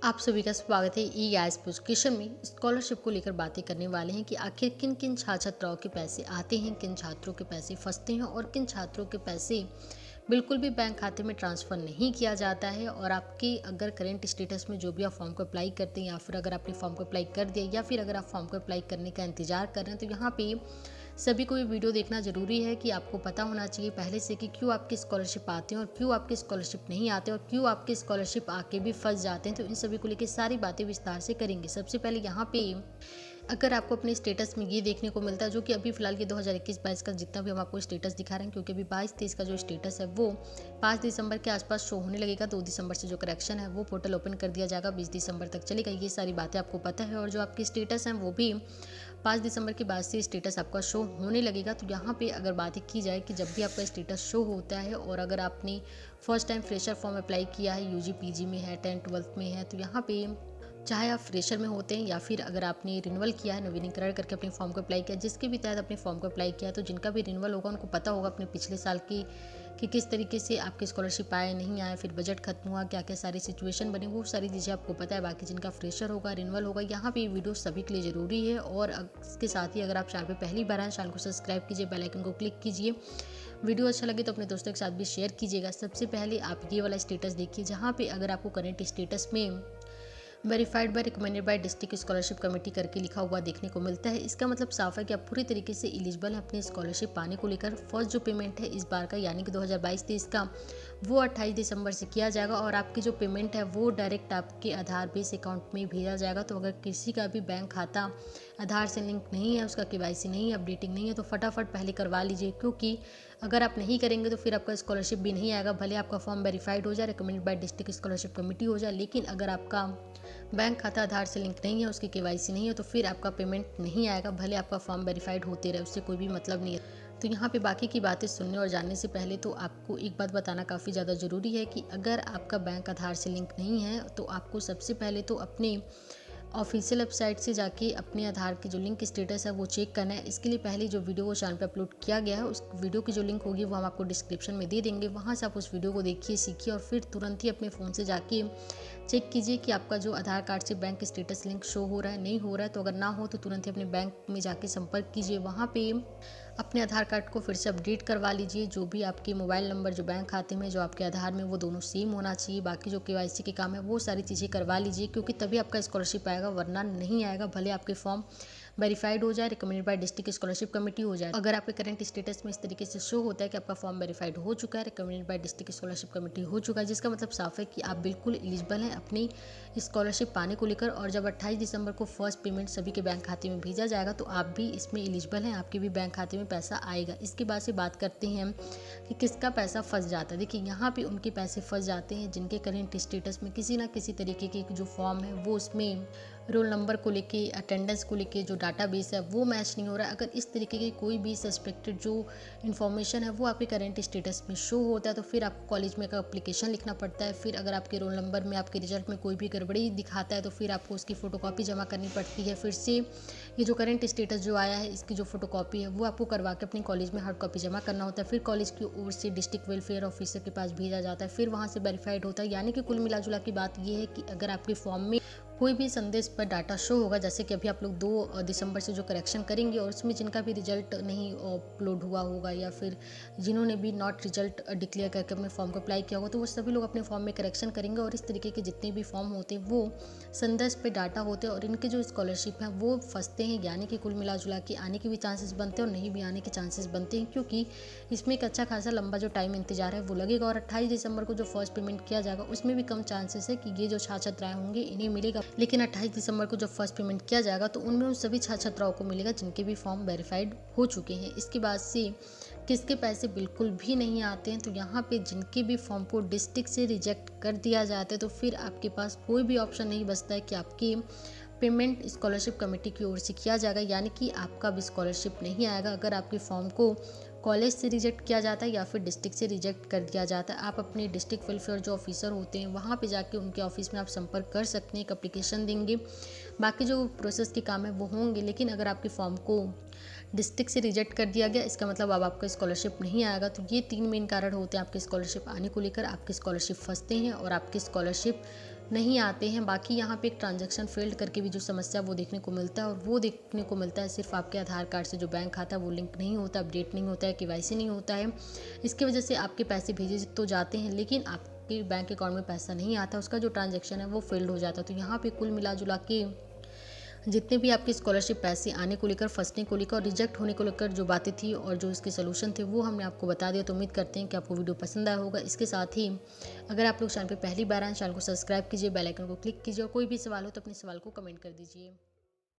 आप सभी का स्वागत है ई गैस एजुकेशन में। स्कॉलरशिप को लेकर बातें करने वाले हैं कि आखिर किन किन छात्राओं के पैसे आते हैं, किन छात्रों के पैसे फंसते हैं और किन छात्रों के पैसे बिल्कुल भी बैंक खाते में ट्रांसफ़र नहीं किया जाता है। और आपके अगर करंट स्टेटस में जो भी आप फॉर्म को अप्लाई करते हैं या फिर अगर आपने फॉर्म को अप्लाई कर दिया या फिर अगर आप फॉर्म को अप्लाई करने का इंतज़ार कर रहे हैं, तो यहाँ पे सभी को ये वीडियो देखना ज़रूरी है कि आपको पता होना चाहिए पहले से कि क्यों आपकी स्कॉलरशिप आते हैं और क्यों आपकी स्कॉलरशिप नहीं आते और क्यों आपकी स्कॉलरशिप आके भी फंस जाते हैं। तो इन सभी को लेकर सारी बातें विस्तार से करेंगे। सबसे पहले यहाँ पे अगर आपको अपने स्टेटस में ये देखने को मिलता है, जो कि अभी फिलहाल के 2021-22 का जितना भी हम आपको स्टेटस दिखा रहे हैं, क्योंकि अभी 22-23 का जो स्टेटस है वो 5 दिसंबर के आसपास शो होने लगेगा। 2 दिसंबर से जो करेक्शन है वो पोर्टल ओपन कर दिया जाएगा, 20 दिसंबर तक चलेगा। ये सारी बातें आपको पता है। और जो आपके स्टेटस हैं वो भी 5 दिसंबर के बाद से स्टेटस आपका शो होने लगेगा। तो यहाँ पे अगर बातें की जाए कि जब भी आपका स्टेटस शो होता है और अगर आपने first time fresher form apply किया है, यूजी पीजी में है, 10 12th में है, तो यहाँ पे चाहे आप फ्रेशर में होते हैं या फिर अगर आपने रिन्यूअल किया है, नवीनीकरण करके अपने फॉर्म को अप्लाई किया, जिसके भी तहत अपने फॉर्म को अप्लाई किया, तो जिनका भी रिन्यूअल होगा उनको पता होगा अपने पिछले साल की कि किस तरीके से आपकी स्कॉलरशिप आए नहीं आए, फिर बजट खत्म हुआ, क्या क्या सारी सिचुएशन बनी, वो सारी चीज़ें आपको पता है। बाकी जिनका फ्रेशर होगा, रिन्यूअल होगा, यहाँ पे ये वीडियो सभी के लिए ज़रूरी है। और इसके साथ ही अगर आप चैनल पर पहली बार आए, चैनल को सब्सक्राइब कीजिए, बेल आइकन को क्लिक कीजिए। वीडियो अच्छा लगे तो अपने दोस्तों के साथ भी शेयर कीजिएगा। सबसे पहले आप ये वाला स्टेटस देखिए, जहाँ पे अगर आपको करंट स्टेटस में verified bye recommended by district scholarship committee करके लिखा हुआ देखने को मिलता है। इसका मतलब साफ है कि आप पूरी तरीके से एलिजिबल हैं अपनी स्कॉलरशिप पाने को लेकर। फर्स्ट जो पेमेंट है इस बार का, यानी कि 2022-23 का, वो 28 दिसंबर से किया जाएगा और आपकी जो पेमेंट है वो डायरेक्ट आपके आधार बेस अकाउंट में भेजा जाएगा। तो अगर किसी का भी बैंक खाता आधार से लिंक नहीं है, उसका केवाईसी नहीं है, अपडेटिंग नहीं है, तो फटाफट पहले करवा लीजिए, क्योंकि अगर आप नहीं करेंगे तो फिर आपका स्कॉलरशिप भी नहीं आएगा। भले आपका फॉर्म वेरीफाइड हो जाए, recommended by district scholarship committee हो जाए, लेकिन अगर आपका बैंक खाता आधार से लिंक नहीं है, उसकी केवाईसी नहीं है, तो फिर आपका पेमेंट नहीं आएगा, भले आपका फॉर्म वेरीफाइड होते रहे, उससे कोई भी मतलब नहीं है। तो यहाँ पे बाकी की बातें सुनने और जानने से पहले तो आपको एक बात बताना काफ़ी ज़्यादा ज़रूरी है कि अगर आपका बैंक आधार से लिंक नहीं है, तो आपको सबसे पहले तो अपने ऑफिशियल वेबसाइट से जाके अपने आधार की जो लिंक स्टेटस है वो चेक करना है। इसके लिए पहले जो वीडियो वो चैनल पे अपलोड किया गया है, उस वीडियो की जो लिंक होगी वो हम आपको डिस्क्रिप्शन में दे देंगे। वहाँ से आप उस वीडियो को देखिए, सीखिए और फिर तुरंत ही अपने फ़ोन से जाके चेक कीजिए कि आपका जो आधार कार्ड से बैंक स्टेटस लिंक शो हो रहा है, नहीं हो रहा है। तो अगर ना हो तो तुरंत ही अपने बैंक में जाके संपर्क कीजिए। वहाँ पे अपने आधार कार्ड को फिर से अपडेट करवा लीजिए। जो भी आपके मोबाइल नंबर जो बैंक खाते में, जो आपके आधार में, वो दोनों सेम होना चाहिए। बाकी जो केवाईसी के काम है वो सारी चीज़ें करवा लीजिए, क्योंकि तभी आपका स्कॉलरशिप आएगा, वरना नहीं आएगा। भले आपके फॉर्म वेरीफाइड हो जाए, recommended by district scholarship committee हो जाए। अगर आपके करंट स्टेटस में इस तरीके से शो होता है कि आपका फॉर्म वेरीफाइड हो चुका है, recommended by district scholarship committee हो चुका है, जिसका मतलब साफ है कि आप बिल्कुल एलिजिबल हैं अपनी स्कॉलरशिप पाने को लेकर। और जब 28 दिसंबर को फर्स्ट पेमेंट सभी के बैंक खाते में भेजा जाएगा, तो आप भी इसमें एलिजिबल हैं, आपके भी बैंक खाते में पैसा आएगा। इसके बाद से बात करते हैं कि किसका पैसा फंस जाता है। देखिए, यहाँ पे उनके पैसे फंस जाते हैं जिनके करंट स्टेटस में किसी ना किसी तरीके के जो फॉर्म है वो उसमें रोल नंबर को लेके, अटेंडेंस को लेके जो डाटाबेस है वो मैच नहीं हो रहा है। अगर इस तरीके की कोई भी सस्पेक्टेड जो इन्फॉर्मेशन है वो आपके करंट स्टेटस में शो होता है, तो फिर आपको कॉलेज में एक एप्लीकेशन लिखना पड़ता है। फिर अगर आपके रोल नंबर में, आपके रिजल्ट में कोई भी गड़बड़ी दिखाता है, तो फिर आपको उसकी फ़ोटोकॉपी जमा करनी पड़ती है। फिर से ये जो करंट स्टेटस जो आया है, इसकी जो फोटोकॉपी है वो आपको करवा के अपनी कॉलेज में हार्ड कॉपी जमा करना होता है। फिर कॉलेज की ओर से डिस्ट्रिक्ट वेलफेयर ऑफिसर के पास भेजा जाता है, फिर वहाँ से वेरीफाइड होता है। यानी कि कुल मिला जुला की बात ये है कि अगर आपके फॉर्म में कोई भी संदेश पर डाटा शो होगा, जैसे कि अभी आप लोग 2 दिसंबर से जो करेक्शन करेंगे और उसमें जिनका भी रिजल्ट नहीं अपलोड हुआ होगा या फिर जिन्होंने भी नॉट रिजल्ट डिक्लेयर करके अपने फॉर्म को अप्लाई किया होगा, तो वो सभी लोग अपने फॉर्म में करेक्शन करेंगे। और इस तरीके के जितने भी फॉर्म होते हैं वो संदेश पे डाटा होते हैं और इनके जो स्कॉलरशिप हैं वो फंसते हैं। यानी कि कुल मिला जुला के आने के भी चांसेस बनते हैं और नहीं भी आने के चांसेस बनते हैं, क्योंकि इसमें एक अच्छा खासा लंबा जो टाइम इंतजार है वो लगेगा। और 28 दिसंबर को जो फर्स्ट पेमेंट किया जाएगा उसमें भी कम चांसेस है कि ये जो छात्र छात्राएं होंगे इन्हें मिलेगा। लेकिन 28 दिसंबर को जब फर्स्ट पेमेंट किया जाएगा तो उनमें उन सभी छात्र छात्राओं को मिलेगा जिनके भी फॉर्म वेरीफाइड हो चुके हैं। इसके बाद से किसके पैसे बिल्कुल भी नहीं आते हैं, तो यहाँ पे जिनके भी फॉर्म को डिस्ट्रिक्ट से रिजेक्ट कर दिया जाता है, तो फिर आपके पास कोई भी ऑप्शन नहीं बचता है कि आपकी पेमेंट स्कॉलरशिप कमेटी की ओर से किया जाएगा, यानी कि आपका भी स्कॉलरशिप नहीं आएगा। अगर आपके फॉर्म को कॉलेज से रिजेक्ट किया जाता है या फिर डिस्ट्रिक्ट से रिजेक्ट कर दिया जाता है, आप अपने डिस्ट्रिक्ट वेलफेयर जो ऑफिसर होते हैं वहाँ पे जाके उनके ऑफिस में आप संपर्क कर सकते हैं, एक एप्लीकेशन देंगे, बाकी जो प्रोसेस के काम है वो होंगे। लेकिन अगर आपके फॉर्म को डिस्ट्रिक्ट से रिजेक्ट कर दिया गया, इसका मतलब अब आपका स्कॉलरशिप नहीं आएगा। तो ये 3 मेन कारण होते हैं आपके स्कॉलरशिप आने को लेकर। आपकी स्कॉलरशिप फंसते हैं और आपकी स्कॉलरशिप नहीं आते हैं। बाकी यहाँ पे एक ट्रांजैक्शन फेल्ड करके भी जो समस्या वो देखने को मिलता है, और वो देखने को मिलता है सिर्फ आपके आधार कार्ड से जो बैंक खाता है वो लिंक नहीं होता, अपडेट नहीं होता है, केवाईसी नहीं होता है। इसकी वजह से आपके पैसे भेजे तो जाते हैं लेकिन आपके बैंक अकाउंट में पैसा नहीं आता, उसका जो ट्रांजैक्शन है वो फेल्ड हो जाता है। तो यहाँ पे कुल मिला जुला के जितने भी आपकी स्कॉलरशिप पैसे आने को लेकर, फंसने को लेकर और रिजेक्ट होने को लेकर जो बातें थी और जो इसके सोल्यूशन थे वो हमने आपको बता दिया। तो उम्मीद करते हैं कि आपको वीडियो पसंद आया होगा। इसके साथ ही अगर आप लोग चैनल पर पहली बार आए, चैनल को सब्सक्राइब कीजिए, बेल आइकन को क्लिक कीजिए और कोई भी सवाल हो तो अपने सवाल को कमेंट कर दीजिए।